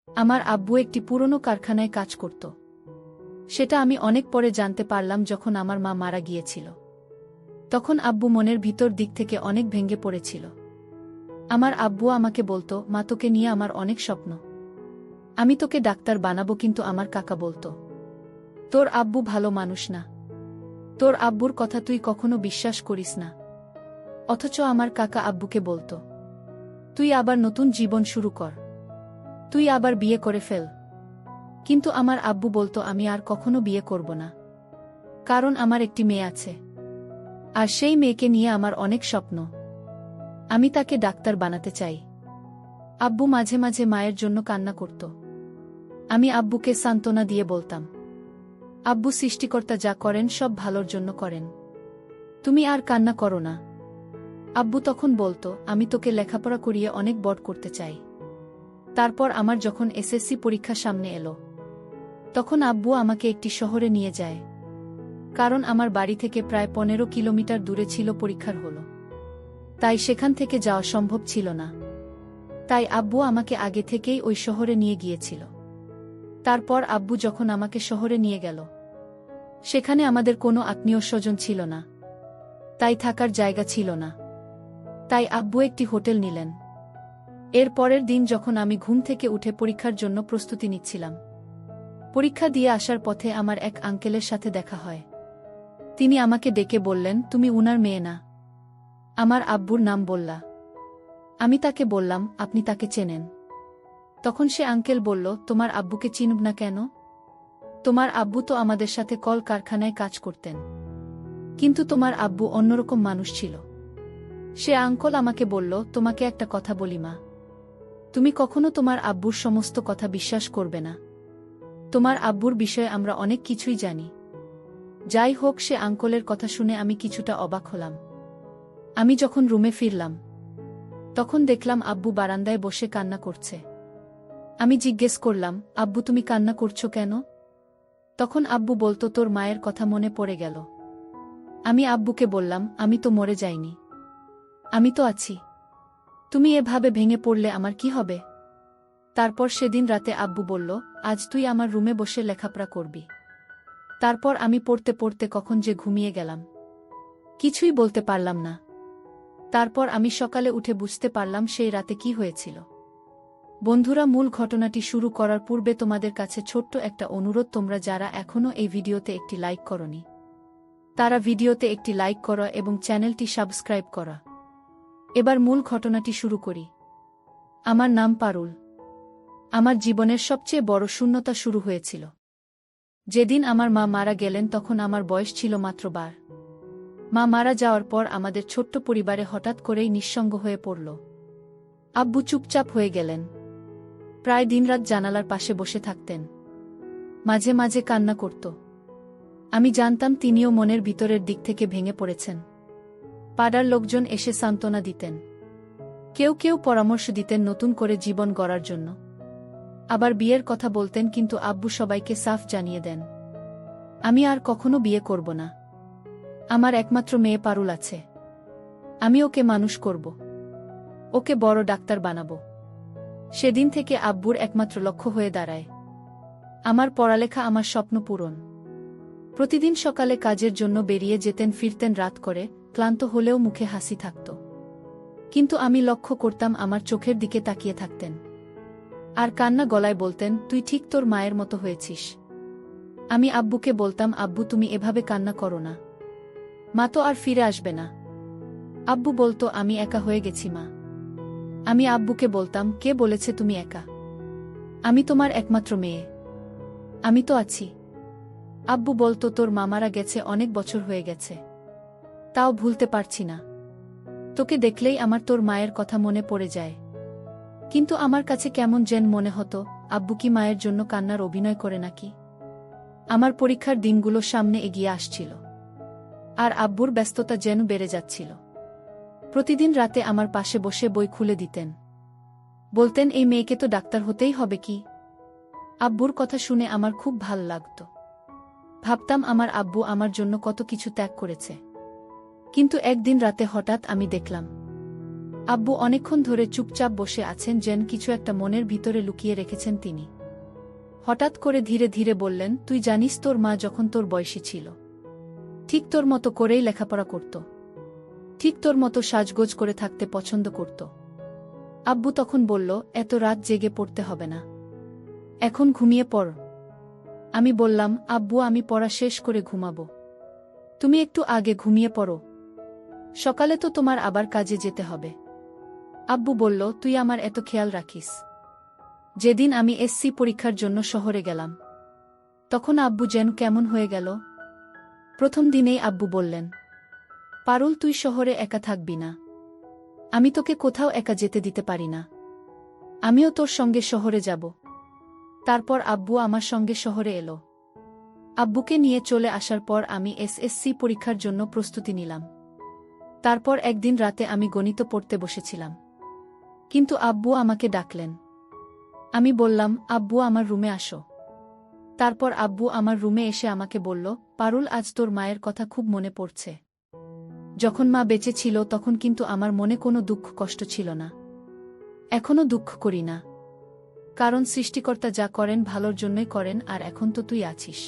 আমার আব্বু একটি পুরনো কারখানায় কাজ করত। সেটা আমি অনেক পরে জানতে পারলাম যখন আমার মা মারা গিয়েছিল। তখন আব্বু মনের ভিতর দিক থেকে অনেক ভেঙে পড়েছিল। আমার আব্বু আমাকে বলতো, মা তোকে নিয়ে আমার অনেক স্বপ্ন, আমি তোকে ডাক্তার বানাবো, কিন্তু আমার কাকা বলতো, তোর আব্বু ভালো মানুষ না, তোর আব্বুর কথা তুই কখনো বিশ্বাস করিস না। অথচ আমার কাকা আব্বুকে বলতো, তুই আবার নতুন জীবন শুরু কর, তুই আবার বিয়ে করে ফেল। কিন্তু আমার আব্বু বলতো, আমি আর কখনো বিয়ে করব না, কারণ আমার একটি মেয়ে আছে, আর সেই মেয়েকে নিয়ে আমার অনেক স্বপ্ন, আমি তাকে ডাক্তার বানাতে চাই। আব্বু মাঝে মাঝে মায়ের জন্য কান্না করত। আমি আব্বুকে সান্ত্বনা দিয়ে বলতাম, আব্বু সৃষ্টিকর্তা যা করেন সব ভালোর জন্য করেন, তুমি আর কান্না করো না। আব্বু তখন বলতো, আমি তোকে লেখাপড়া করিয়ে অনেক বড় করতে চাই। তারপর আমার যখন এসএসসি পরীক্ষা সামনে এলো, তখন আব্বু আমাকে একটি শহরে নিয়ে যায়, কারণ আমার বাড়ি থেকে প্রায় 15 কিলোমিটার দূরে ছিল পরীক্ষার হল, তাই সেখান থেকে যাওয়া সম্ভব ছিল না। তাই আব্বু আমাকে আগে থেকেই ওই শহরে নিয়ে গিয়েছিল। তারপর আব্বু যখন আমাকে শহরে নিয়ে গেল, সেখানে আমাদের কোনো আত্মীয় স্বজন ছিল না, তাই থাকার জায়গা ছিল না। তাই আব্বু একটি হোটেল নিলেন। এর পরের দিন যখন আমি ঘুম থেকে উঠে পরীক্ষার জন্য প্রস্তুতি নিচ্ছিলাম, পরীক্ষা দিয়ে আসার পথে আমার এক আঙ্কেলের সাথে দেখা হয়। তিনি আমাকে ডেকে বললেন, তুমি উনার মেয়ে না? আমার আব্বুর নাম বললা। আমি তাকে বললাম, আপনি তাকে চেনেন? তখন সে আঙ্কেল বলল, তোমার আব্বুকে চিনব না কেন? তোমার আব্বু তো আমাদের সাথে কল কারখানায় কাজ করতেন, কিন্তু তোমার আব্বু অন্যরকম মানুষ ছিল। সে আঙ্কেল আমাকে বলল, তোমাকে একটা কথা বলি মা, তুমি কখনো তোমার আব্বুর সমস্ত কথা বিশ্বাস করবে না। তোমার আব্বুর বিষয়ে আমরা অনেক কিছুই জানি। যাই হোক, সে আঙ্কেলের কথা শুনে আমি কিছুটা অবাক হলাম। আমি যখন রুমে ফিরলাম, তখন দেখলাম আব্বু বারান্দায় বসে কান্না করছে। আমি জিজ্ঞেস করলাম, আব্বু তুমি কান্না করছো কেন? তখন আব্বু বলতো, তোর মায়ের কথা মনে পড়ে গেল। আমি আব্বুকে বললাম, আমি তো মরে যাইনি, আমি তো আছি, তুমি এভাবে ভেঙে পড়লে আমার কি হবে? তারপর সেদিন রাতে আব্বু বলল, আজ তুই আমার রুমে বসে লেখাপড়া করবি। তারপর আমি পড়তে পড়তে কখন যে ঘুমিয়ে গেলাম, কিছুই বলতে পারলাম না। তারপর আমি সকালে উঠে বুঝতে পারলাম সেই রাতে কি হয়েছিল। বন্ধুরা, মূল ঘটনাটি শুরু করার পূর্বে তোমাদের কাছে ছোট্ট একটা অনুরোধ, তোমরা যারা এখনও এই ভিডিওতে একটি লাইক করনি, তারা ভিডিওতে একটি লাইক করো এবং চ্যানেলটি সাবস্ক্রাইব করো। এবার মূল ঘটনাটি শুরু করি। আমার নাম পারুল। আমার জীবনের সবচেয়ে বড় শূন্যতা শুরু হয়েছিল যেদিন আমার মা মারা গেলেন। তখন আমার বয়স ছিল মাত্র 12। মা মারা যাওয়ার পর আমাদের ছোট্ট পরিবারে হঠাৎ করেই নিঃসঙ্গ হয়ে পড়ল। আব্বু চুপচাপ হয়ে গেলেন। প্রায় দিনরাত জানালার পাশে বসে থাকতেন, মাঝে মাঝে কান্না করত। আমি জানতাম তিনিও মনের ভিতরের দিক থেকে ভেঙে পড়েছেন। পাড়ার লোকজন এসে সান্ত্বনা দিতেন, কেউ কেউ পরামর্শ দিতেন নতুন করে জীবন গড়ার জন্য, আবার বিয়ের কথা বলতেন, কিন্তু আব্বু সবাইকে সাফ জানিয়ে দেন, আমি আর কখনো বিয়ে করব না। আমার একমাত্র মেয়ে পারুল আছে, আমি ওকে মানুষ করব, ওকে বড় ডাক্তার বানাবো। সেদিন থেকে আব্বুর একমাত্র লক্ষ্য হয়ে দাঁড়ায় আমার পড়ালেখা, আমার স্বপ্ন পূরণ। প্রতিদিন সকালে কাজের জন্য বেরিয়ে যেতেন, ফিরতেন রাত করে, ক্লান্ত হলেও মুখে হাসি থাকত। কিন্তু আমি লক্ষ্য করতাম আমার চোখের দিকে তাকিয়ে থাকতেন, আর কান্না গলায় বলতেন, তুই ঠিক তোর মায়ের মতো হয়েছিস। আমি আব্বুকে বলতাম, আব্বু তুমি এভাবে কান্না করো না, মা তো আর ফিরে আসবে না। আব্বু বলতো, আমি একা হয়ে গেছি মা। আমি আব্বুকে বলতাম, কে বলেছে তুমি একা? আমি তোমার একমাত্র মেয়ে, আমি তো আছি। আব্বু বলতো, তোর মা মারা গেছে অনেক বছর হয়ে গেছে, তাও ভুলতে পারছি না। তোকে দেখলেই আমার তোর মায়ের কথা মনে পড়ে যায়। কিন্তু আমার কাছে কেমন যেন মনে হতো, আব্বু কি মায়ের জন্য কান্নার অভিনয় করে নাকি? আমার পরীক্ষার দিনগুলো সামনে এগিয়ে আসছিল, আর আব্বুর ব্যস্ততা যেন বেড়ে যাচ্ছিল। প্রতিদিন রাতে আমার পাশে বসে বই খুলে দিতেন, বলতেন, এই মেয়েকে তো ডাক্তার হতেই হবে কি? আব্বুর কথা শুনে আমার খুব ভাল লাগত। ভাবতাম আমার আব্বু আমার জন্য কত কিছু ত্যাগ করেছে। কিন্তু একদিন রাতে হঠাৎ আমি দেখলাম আব্বু অনেকক্ষণ ধরে চুপচাপ বসে আছেন, যেন কিছু একটা মনের ভিতরে লুকিয়ে রেখেছেন তিনি। হঠাৎ করে ধীরে ধীরে বললেন, তুই জানিস তোর মা যখন তোর বয়সী ছিল ঠিক তোর মতো করেই লেখাপড়া করত, ঠিক তোর মতো সাজগোজ করে থাকতে পছন্দ করত। আব্বু তখন বলল, এত রাত জেগে পড়তে হবে না, এখন ঘুমিয়ে পড়। আমি বললাম, আব্বু আমি পড়া শেষ করে ঘুমাবো, তুমি একটু আগে ঘুমিয়ে পড়ো, সকালে তো তোমার আবার কাজে যেতে হবে। আব্বু বলল, তুই আমার এত খেয়াল রাখিস। যেদিন আমি এসসি পরীক্ষার জন্য শহরে গেলাম তখন আব্বু যেন কেমন হয়ে গেল। প্রথম দিনেই আব্বু বললেন, পারুল তুই শহরে একা থাকবি না, আমি তোকে কোথাও একা যেতে দিতে পারি না, আমিও তোর সঙ্গে শহরে যাব। তারপর আব্বু আমার সঙ্গে শহরে এলো। আব্বুকে নিয়ে চলে আসার পর আমি এসএসসি পরীক্ষার জন্য প্রস্তুতি নিলাম। তারপর একদিন রাতে আমি গণিত পড়তে বসেছিলাম, কিন্তু আব্বু আমাকে ডাকলেন। আমি বললাম, আব্বু আমার রুমে আসো। তারপর আব্বু আমার রুমে এসে আমাকে বলল, পারুল আজ তোর মায়ের কথা খুব মনে পড়ছে। যখন মা বেঁচে ছিল তখন কিন্তু আমার মনে কোনো দুঃখ কষ্ট ছিল না, এখনো দুঃখ করি না, কারণ সৃষ্টিকর্তা যা করেন ভালোর জন্যই করেন, আর এখন তো তুই আছিস।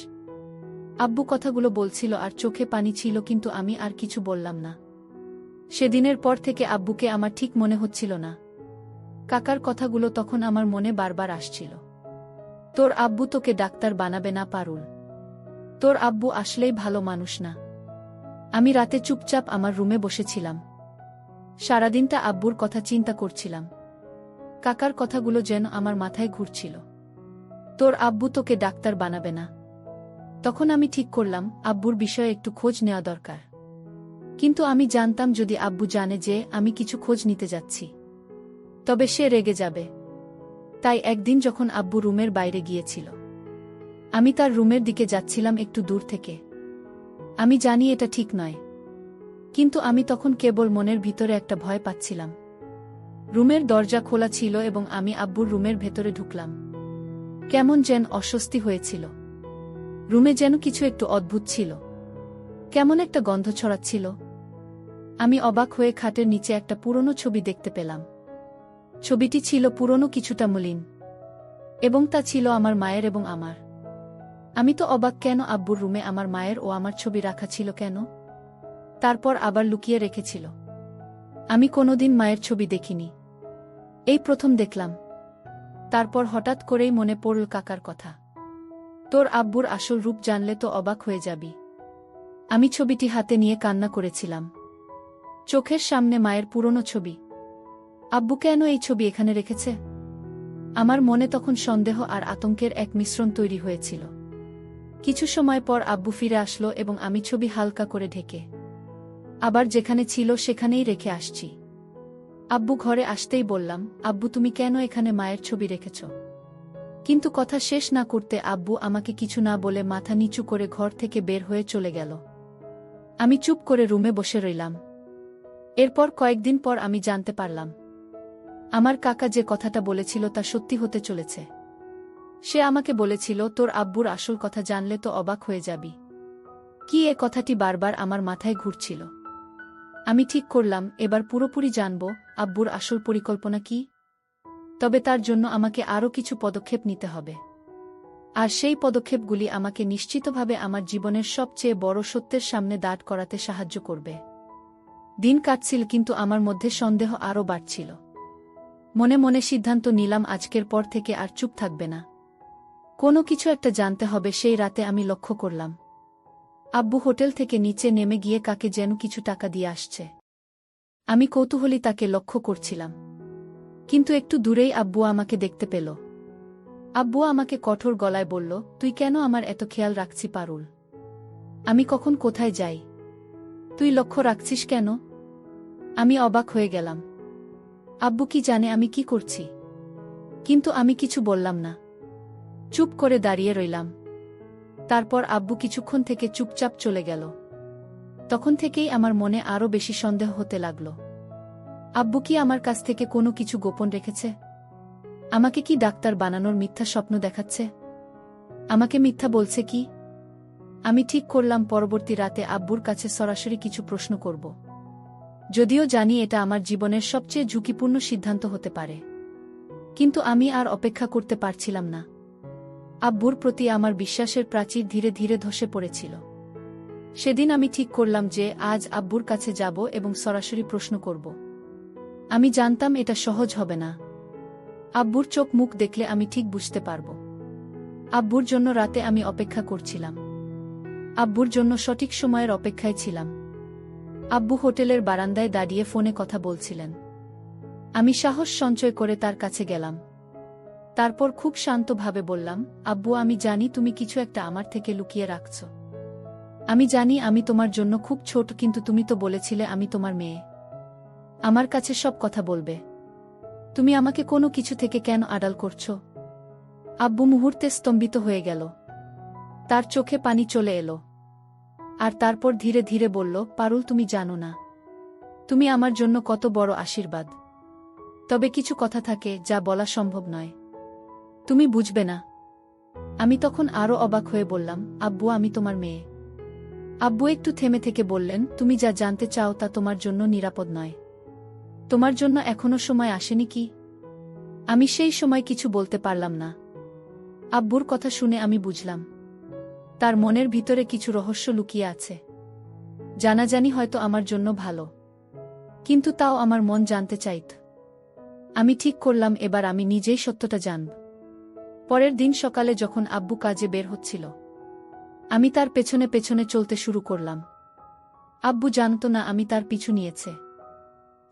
আব্বু কথাগুলো বলছিল আর চোখে পানি ছিল, কিন্তু আমি আর কিছু বললাম না। সেদিনের পর থেকে আব্বুকে আমার ঠিক মনে হচ্ছিল না। কাকার কথাগুলো তখন আমার মনে বারবার আসছিল। তোর আব্বু তোকে ডাক্তার বানাবে না পারুল, তোর আব্বু আসলেই ভালো মানুষ না। আমি রাতে চুপচাপ আমার রুমে বসেছিলাম, সারাদিনটা আব্বুর কথা চিন্তা করছিলাম। কাকার কথাগুলো যেন আমার মাথায় ঘুরছিল। তোর আব্বু তোকে ডাক্তার বানাবে না। তখন আমি ঠিক করলাম আব্বুর বিষয়ে একটু খোঁজ নেওয়া দরকার। কিন্তু আমি জানতাম যদি আব্বু জানে যে আমি কিছু খোঁজ নিতে যাচ্ছি তবে সে রেগে যাবে। তাই একদিন যখন আব্বু রুমের বাইরে গিয়েছিল, আমি তার রুমের দিকে যাচ্ছিলাম একটু দূর থেকে। আমি জানি এটা ঠিক নয়, কিন্তু আমি তখন কেবল মনের ভিতরে একটা ভয় পাচ্ছিলাম। রুমের দরজা খোলা ছিল এবং আমি আব্বুর রুমের ভেতরে ঢুকলাম। কেমন যেন অস্বস্তি হয়েছিল। রুমে যেন কিছু একটু অদ্ভুত ছিল, কেমন একটা গন্ধ ছড়াচ্ছিল। আমি অবাক হয়ে খাটের নিচে একটা পুরনো ছবি দেখতে পেলাম। ছবিটি ছিল পুরনো, কিছুটা মলিন, এবং তা ছিল আমার মায়ের এবং আমার। আমি তো অবাক, কেন আব্বুর রুমে আমার মায়ের ও আমার ছবি রাখা ছিল কেন? তারপর আবার লুকিয়ে রেখেছিল। আমি কোনোদিন মায়ের ছবি দেখিনি, এই প্রথম দেখলাম। তারপর হঠাৎ করেই মনে পড়ল কাকার কথা। তোর আব্বুর আসল রূপ জানলে তো অবাক হয়ে যাবি। আমি ছবিটি হাতে নিয়ে কান্না করেছিলাম। চোখের সামনে মায়ের পুরনো ছবি। আব্বু কেন এই ছবি এখানে রেখেছে? আমার মনে তখন সন্দেহ আর আতঙ্কের এক মিশ্রণ তৈরি হয়েছিল। কিছু সময় পর আব্বু ফিরে আসলো এবং আমি ছবি হালকা করে ঢেকে আবার যেখানে ছিল সেখানেই রেখে আসছি। আব্বু ঘরে আসতেই বললাম, আব্বু তুমি কেন এখানে মায়ের ছবি রেখেছ? কিন্তু কথা শেষ না করতে আব্বু আমাকে কিছু না বলে মাথা নিচু করে ঘর থেকে বের হয়ে চলে গেল। আমি চুপ করে রুমে বসে রইলাম। এরপর কয়েকদিন পর আমি জানতে পারলাম আমার কাকা যে কথাটা বলেছিল তা সত্যি হতে চলেছে। সে আমাকে বলেছিল, তোর আব্বুর আসল কথা জানলে তো অবাক হয়ে যাবি। কি এ কথাটি বারবার আমার মাথায় ঘুরছিল। আমি ঠিক করলাম এবার পুরোপুরি জানব আব্বুর আসল পরিকল্পনা কি। তবে তার জন্য আমাকে আরও কিছু পদক্ষেপ নিতে হবে, আর সেই পদক্ষেপগুলি আমাকে নিশ্চিতভাবে আমার জীবনের সবচেয়ে বড় সত্যের সামনে দাঁড় করাতে সাহায্য করবে। দিন কাটছিল, কিন্তু আমার মধ্যে সন্দেহ আরও বাড়ছিল। মনে মনে সিদ্ধান্ত নিলাম আজকের পর থেকে আর চুপ থাকবে না, কোনো কিছু একটা জানতে হবে। সেই রাতে আমি লক্ষ্য করলাম আব্বু হোটেল থেকে নিচে নেমে গিয়ে কাকে যেন কিছু টাকা দিয়ে আসছে। আমি কৌতূহলী তাকে লক্ষ্য করছিলাম, কিন্তু একটু দূরেই আব্বু আমাকে দেখতে পেল। আব্বু আমাকে কঠোর গলায় বলল, তুই কেন আমার এত খেয়াল রাখছি পারুল? আমি কখন কোথায় যাই তুই লক্ষ্য রাখছিস কেন? আমি অবাক হয়ে গেলাম। আব্বু কি জানে আমি কি করছি? কিন্তু আমি কিছু বললাম না, চুপ করে দাঁড়িয়ে রইলাম। তারপর আব্বু কিছুক্ষণ থেকে চুপচাপ চলে গেল। তখন থেকেই আমার মনে আরও বেশি সন্দেহ হতে লাগল। আব্বু কি আমার কাছ থেকে কোনো কিছু গোপন রেখেছে? আমাকে কি ডাক্তার বানানোর মিথ্যা স্বপ্ন দেখাচ্ছে? আমাকে মিথ্যা বলছে কি? আমি ঠিক করলাম পরবর্তী রাতে আব্বুর কাছে সরাসরি কিছু প্রশ্ন করব। যদিও জানি এটা আমার জীবনের সবচেয়ে ঝুঁকিপূর্ণ সিদ্ধান্ত হতে পারে। কিন্তু আমি আর অপেক্ষা করতে পারছিলাম না। আব্বুর প্রতি আমার বিশ্বাসের প্রাচীর ধীরে ধীরে ধসে পড়েছিল। সেদিন আমি ঠিক করলাম যে আজ আব্বুর কাছে যাব এবং সরাসরি প্রশ্ন করব। আমি জানতাম এটা সহজ হবে না। আব্বুর চোখ মুখ দেখলে আমি ঠিক বুঝতে পারব। আব্বুর জন্য রাতে আমি অপেক্ষা করছিলাম। আব্বুর জন্য সঠিক সময়ের অপেক্ষায় ছিলাম। আব্বু হোটেলের বারান্দায় দাঁড়িয়ে ফোনে কথা বলছিলেন। আমি সাহস সঞ্চয় করে তার কাছে গেলাম। তারপর খুব শান্তভাবে বললাম, আব্বু, আমি জানি তুমি কিছু একটা আমার থেকে লুকিয়ে রাখছ। আমি জানি আমি তোমার জন্য খুব ছোট, কিন্তু তুমি তো বলেছিলে আমি তোমার মেয়ে। আমার কাছে সব কথা বলবে। তুমি আমাকে কোনো কিছু থেকে কেন আড়াল করছো? আব্বু মুহূর্তে স্তম্ভিত হয়ে গেল। তার চোখে পানি চলে এলো। আর তারপর ধীরে ধীরে বলল, পারুল, তুমি জানো না তুমি আমার জন্য কত বড় আশীর্বাদ। তবে কিছু কথা থাকে যা বলা সম্ভব নয়। তুমি বুঝবে না। আমি তখন আরও অবাক হয়ে বললাম, আব্বু, আমি তোমার মেয়ে। আব্বু একটু থেমে থেকে বললেন, তুমি যা জানতে চাও তা তোমার জন্য নিরাপদ নয়। তোমার জন্য এখনো সময় আসেনি কি? আমি সেই সময় কিছু বলতে পারলাম না। আব্বুর কথা শুনে আমি বুঝলাম তার মনের ভিতরে কিছু রহস্য লুকিয়ে আছে। জানাজানি হয়তো আমার জন্য ভালো, কিন্তু তাও আমার মন জানতে চাইত। আমি ঠিক করলাম এবার আমি নিজেই সত্যটা জানব। পরের দিন সকালে যখন আব্বু কাজে বের হচ্ছিল, আমি তার পেছনে পেছনে চলতে শুরু করলাম। আব্বু জানত না আমি তার পিছু নিয়েছে।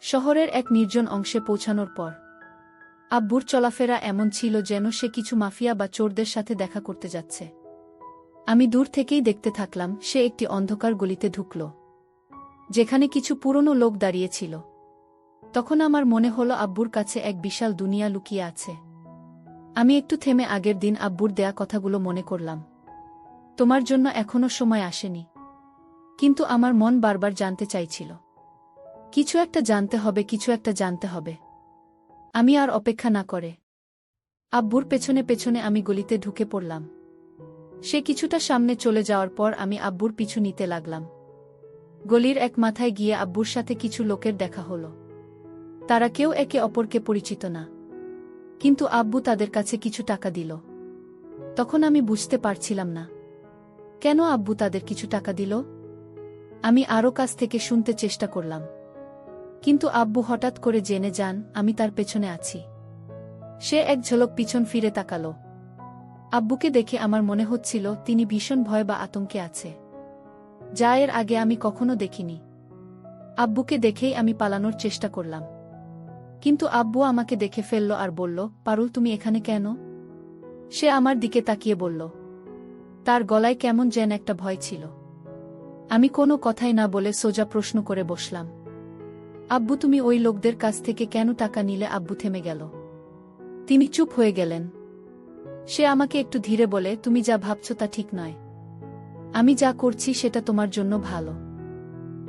শহরের এক নির্জন অংশে পৌঁছানোর পর আব্বুর চলাফেরা এমন ছিল যেন সে কিছু মাফিয়া বা চোরদের সাথে দেখা করতে যাচ্ছে। আমি দূর থেকেই দেখতে থাকলাম। সে একটি অন্ধকার গলিতে ঢুকল, যেখানে কিছু পুরনো লোক দাঁড়িয়েছিল। তখন আমার মনে হলো আব্বুর কাছে এক বিশাল দুনিয়া লুকিয়ে আছে। আমি একটু থেমে আগের দিন আব্বুর দেয়া কথাগুলো মনে করলাম। তোমার জন্য এখনো সময় আসেনি। কিন্তু আমার মন বারবার জানতে চাইছিল, কিছু একটা জানতে হবে, কিছু একটা জানতে হবে। আমি আর অপেক্ষা না করে আব্বুর পেছনে পেছনে আমি গলিতে ঢুকে পড়লাম। সে কিছুটা সামনে চলে যাওয়ার পর আমি আব্বুর পিছু নিতে লাগলাম। গলির এক মাথায় গিয়ে আব্বুর সাথে কিছু লোকের দেখা হলো। তারা কেউ একে অপরকে পরিচিত না, কিন্তু আব্বু তাদের কাছে কিছু টাকা দিল। তখন আমি বুঝতে পারছিলাম না কেন আব্বু তাদের কিছু টাকা দিল। আমি আরও কাছ থেকে শুনতে চেষ্টা করলাম, কিন্তু আব্বু হঠাৎ করে জেনে যান আমি তার পেছনে আছি। সে এক ঝলক পিছন ফিরে তাকালো। আব্বুকে দেখে আমার মনে হচ্ছিল তিনি ভীষণ ভয় বা আতঙ্কে আছে, যা এর আগে আমি কখনো দেখিনি। আব্বুকে দেখেই আমি পালানোর চেষ্টা করলাম, কিন্তু আব্বু আমাকে দেখে ফেলল আর বলল, পারুল, তুমি এখানে কেন? সে আমার দিকে তাকিয়ে বলল। তার গলায় কেমন যেন একটা ভয় ছিল। আমি কোনো কথাই না বলে সোজা প্রশ্ন করে বসলাম, আব্বু, তুমি ওই লোকদের কাছ থেকে কেন টাকা নিলে? আব্বু থেমে গেল। তিনি চুপ হয়ে গেলেন। সে আমাকে একটু ধীরে বলে, তুমি যা ভাবছ তা ঠিক নয়। আমি যা করছি সেটা তোমার জন্য ভালো,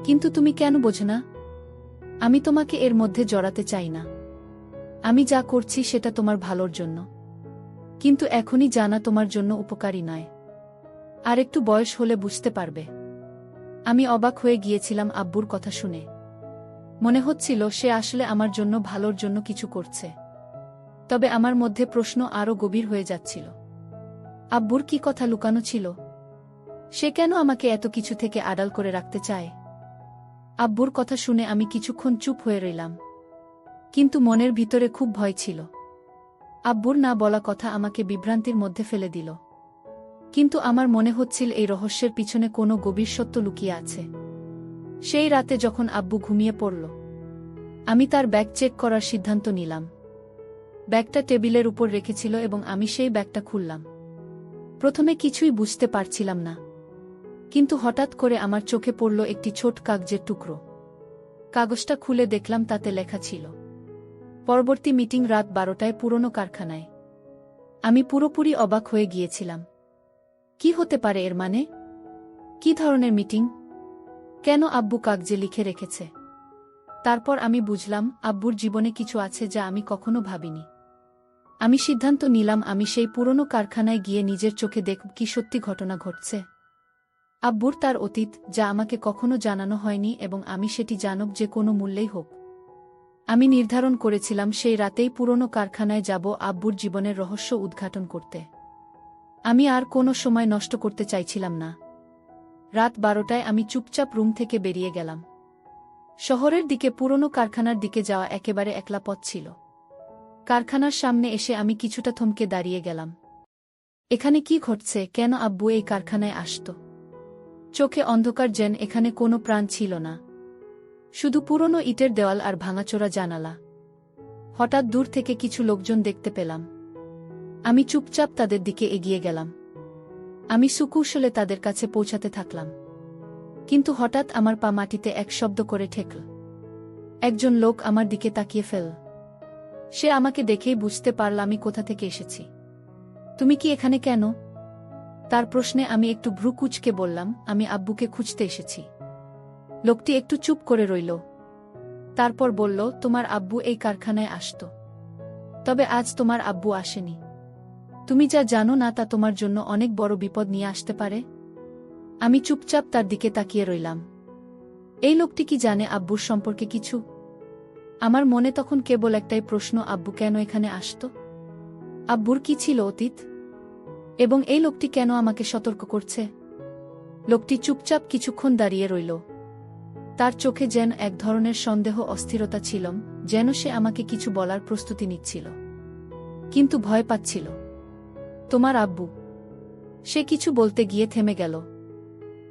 কিন্তু তুমি কেন বোঝো না? আমি তোমাকে এর মধ্যে জড়াতে চাই না। আমি যা করছি সেটা তোমার ভালোর জন্য, কিন্তু এখনই জানা তোমার জন্য উপকারী নয়। আর একটু বয়স হলে বুঝতে পারবে। আমি অবাক হয়ে গিয়েছিলাম আব্বুর কথা শুনে। মনে হচ্ছিল সে আসলে আমার জন্য ভালোর জন্য কিছু করছে। তবে আমার মধ্যে প্রশ্ন আরও গভীর হয়ে যাচ্ছিল। আব্বুর কি কথা লুকানো ছিল? সে কেন আমাকে এত কিছু থেকে আড়াল করে রাখতে চায়? আব্বুর কথা শুনে আমি কিছুক্ষণ চুপ হয়ে রইলাম, কিন্তু মনের ভিতরে খুব ভয় ছিল। আব্বুর না বলা কথা আমাকে বিভ্রান্তির মধ্যে ফেলে দিল। কিন্তু আমার মনে হচ্ছিল এই রহস্যের পিছনে কোনো গভীর সত্য লুকিয়ে আছে। সেই রাতে যখন আব্বু ঘুমিয়ে পড়ল, আমি তার ব্যাগ চেক করার সিদ্ধান্ত নিলাম। ব্যাগটা টেবিলের উপর রেখেছিল এবং আমি সেই ব্যাগটা খুললাম। প্রথমে কিছুই বুঝতে পারছিলাম না, কিন্তু হঠাৎ করে আমার চোখে পড়ল একটি ছোট কাগজের টুকরো। কাগজটা খুলে দেখলাম তাতে লেখা ছিল, পরবর্তী মিটিং রাত 12টায় পুরনো কারখানায়। আমি পুরোপুরি অবাক হয়ে গিয়েছিলাম। কি হতে পারে এর মানে? কি ধরনের মিটিং? কেন আব্বু কাগজে লিখে রেখেছে? তারপর আমি বুঝলাম আব্বুর জীবনে কিছু আছে যা আমি কখনো ভাবিনি। আমি সিদ্ধান্ত নিলাম আমি সেই পুরনো কারখানায় গিয়ে নিজের চোখে দেখব কি সত্যি ঘটনা ঘটছে। আব্বুর তার অতীত, যা আমাকে কখনো জানানো হয়নি এবং আমি সেটি জানব যে কোনো মূল্যেই হোক। আমি নির্ধারণ করেছিলাম সেই রাতেই পুরনো কারখানায় যাব আব্বুর জীবনের রহস্য উদ্ঘাটন করতে। আমি আর কোনো সময় নষ্ট করতে চাইছিলাম না। রাত 12টায় আমি চুপচাপ রুম থেকে বেরিয়ে গেলাম। শহরের দিকে পুরনো কারখানার দিকে যাওয়া একেবারে একলা পথ ছিল। কারখানার সামনে এসে আমি কিছুটা থমকে দাঁড়িয়ে গেলাম। এখানে কি ঘটছে? কেন আব্বু এই কারখানায় আসত? চোখে অন্ধকার, যেন এখানে কোনো প্রাণ ছিল না, শুধু পুরনো ইটের দেওয়াল আর ভাঙাচোরা জানালা। হঠাৎ দূর থেকে কিছু লোকজন দেখতে পেলাম। আমি চুপচাপ তাদের দিকে এগিয়ে গেলাম। আমি সুকৌশলে তাদের কাছে পৌঁছাতে থাকলাম। কিন্তু হঠাৎ আমার পা মাটিতে এক শব্দ করে ঠেকল। একজন লোক আমার দিকে তাকিয়ে ফেল। সে আমাকে দেখেই বুঝতে পারল আমি কোথা থেকে এসেছি। তুমি কি এখানে কেন? তার প্রশ্নে আমি একটু ভ্রু কুঁচকে বললাম, আমি আব্বুকে খুঁজতে এসেছি। লোকটি একটু চুপ করে রইল। তারপর বলল, তোমার আব্বু এই কারখানায় আসত। তবে আজ তোমার আব্বু আসেনি। তুমি যা জানো না তা তোমার জন্য অনেক বড় বিপদ নিয়ে আসতে পারে। আমি চুপচাপ তার দিকে তাকিয়ে রইলাম। এই লোকটি কি জানে আব্বুর সম্পর্কে কিছু? আমার মনে তখন কেবল একটাই প্রশ্ন, আব্বু কেন এখানে আসত? আব্বুর কি ছিল অতীত? এবং এই লোকটি কেন আমাকে সতর্ক করছে? লোকটি চুপচাপ কিছুক্ষণ দাঁড়িয়ে রইল। তার চোখে যেন এক ধরনের সন্দেহ, অস্থিরতা ছিল, যেন সে আমাকে কিছু বলার প্রস্তুতি নিচ্ছিল, কিন্তু ভয় পাচ্ছিল। তোমার আব্বু? সে কিছু বলতে গিয়ে থেমে গেল।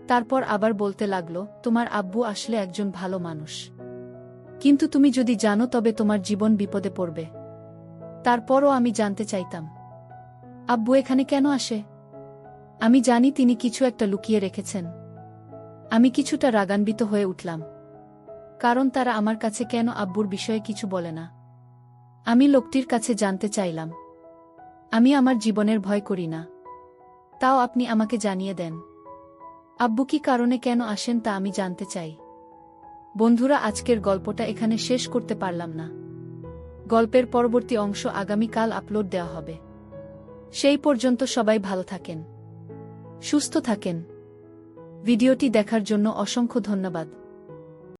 তারপর আবার বলতে লাগল, তোমার আব্বু আসলে একজন ভালো মানুষ। কিন্তু তুমি যদি জানো তবে তোমার জীবন বিপদে পড়বে। তারপরও আমি জানতে চাইতাম, আব্বু এখানে কেন আসে? আমি জানি তিনি কিছু একটা লুকিয়ে রেখেছেন। আমি কিছুটা রাগান্বিত হয়ে উঠলাম। কারণ তারা আমার কাছে কেন আব্বুর বিষয়ে কিছু বলে না? আমি লোকটির কাছে জানতে চাইলাম। আমি আমার জীবনের ভয় করি না। তাও আপনি আমাকে জানিয়ে দেন, আব্বু কি কারণে কেন আসেন তা আমি জানতে চাই। বন্ধুরা, আজকের গল্পটা এখানে শেষ করতে পারলাম না। গল্পের পরবর্তী অংশ আগামীকাল আপলোড দেওয়া হবে। সেই পর্যন্ত সবাই ভালো থাকেন, সুস্থ থাকেন। ভিডিওটি দেখার জন্য অসংখ্য ধন্যবাদ।